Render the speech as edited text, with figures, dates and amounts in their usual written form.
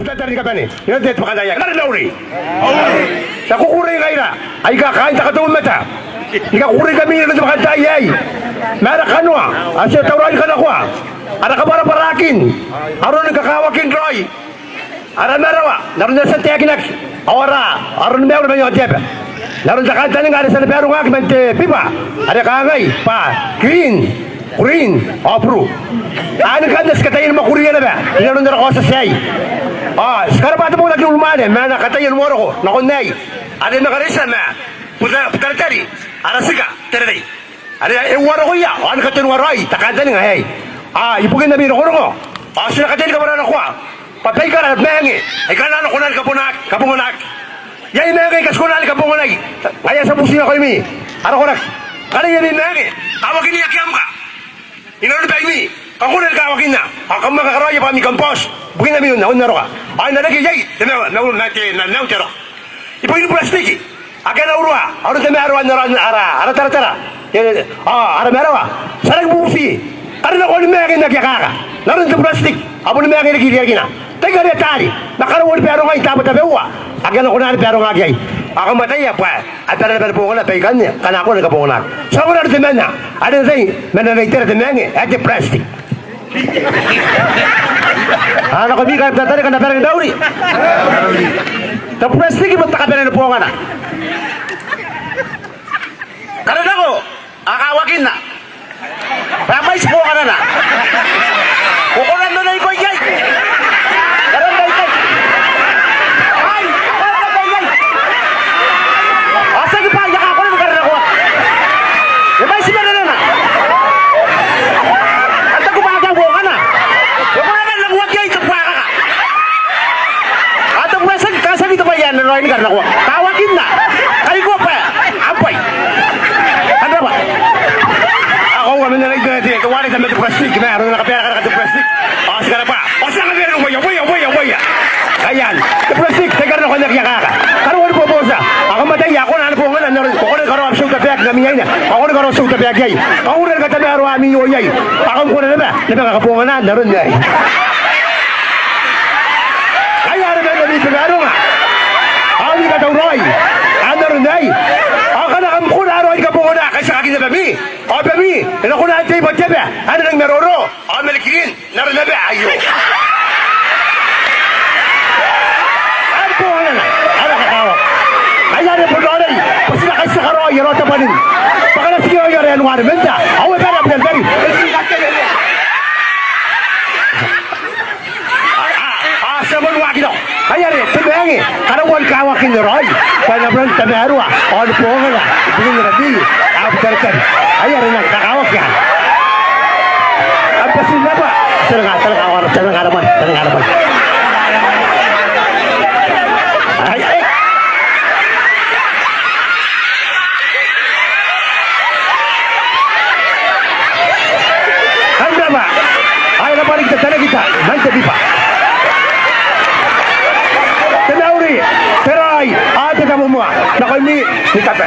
Tatarin ka ba ni? Yan dito makandaya. Karin na uli. Sa kukurin kayo na. Ay kakain ta katawin mata. Ika kukurin kami na dito makandaya ay. Meron ka no ah. Asya tawran ka na ko ah. Ara ka para parakin. Aron ang kakawakin Roy. Ara merawa. Naroon na sa tekinak. Ora. Aron meron na yung tepe. Naroon sa kanta nga sa pero nga kimente pipa. Ada kangay pa. Green, opru. Ano ka na katayin mo kuriya na ba? Naroon na ako sa say. Sekarang pa mo lagi umane, mana katayin mo ako. Nakunay. Ada nakarisan na. Putar tadi. Ara siga, tadi. Ada waro ko ya. Ano katayin waro ay takanta nga hey. Ibugin na biro ko. Sila katayin ka na ko. Patay ka na mengi. Ay kana ko na kapungunak. Yay mengi kaskunal kapungunay. Kaya sa pusin ako imi. Ara ko nak. Kada yamin mengi. Tawagin niya kiyam ka. Inano ba ini? Kakunan ka wakin na. Akam makakaraya pa mi kampos. Bugin na mi yun, naunaro ka. Ay, nalagi yay. Nautero. Ipo yung plastic. Aga na uruha. Aro na may arawan na ara. Ara tara. Ara may arawa. Sarang busi. Kari na ko ni may akin nagyakaka. Naroon sa plastic. Abo ni may akin nagigilagin na. Teka na tali. Nakarawal pero nga yung tapat-tabi uwa. Aga na ko na pero nga gay. Ako matay pa. At para na po ko na pegan niya. Kana ko nagkapungan. Sa ko na rin na. Ano na sa'yo? Mananaytira sa mga at yung plastic. Ano ko bigay tatari ka na perang dauri. Sa plastic ibang takapinan na po nga na. Karan ako. Akawakin na. Ramay po ka na na. Kukunan na na ikaw yay. Karan na ikaw. Ini karena gua tawakin na kali gua pa apoy ano ba ako nga manalay dito kawali sa med plastic na ano nakapera ka sa plastic sigara pa sa ka pero waya ayan sa plastic sa karena ko nakiyaka karon po bosa ako matay ako na po nga na ko na karon sa tabak na miyay na ako na karon sa tabak yay ako na katabi aro ami yoyay ako ko na ba nakakapungan na naron yay ayan na dito garo nga Ani ka daw Roy. Ano rin ay? Ako na ang kunaro ka po na kasi akin na bami. Bami. Ano ko na antay mo tiba? Ano nang meroro? Malikirin. Naroon na ba? Ayo. Ano po na? Ano kakawak? Ayan na po doon ay. Pasi na kasi sa karoy. Yaro tapanin. Baka na siya yung yari anuari. Menda. Ako ay pera pinagdari. Sabon wakil ako. Ayan eh, tabi karawal kawakin ni Roy. Kaya naman tabi arwa. Ano po nga na. Ibigin na nabi. Abdalkan. Ayan rin lang, kakawak yan. Ang pasin na ba? Tanang harapan. Ay. Handa ba? Ay, napalig na talaga kita. Nantabi pa. Tenauri, terai, ada kamu semua. Nak kami, ni kata.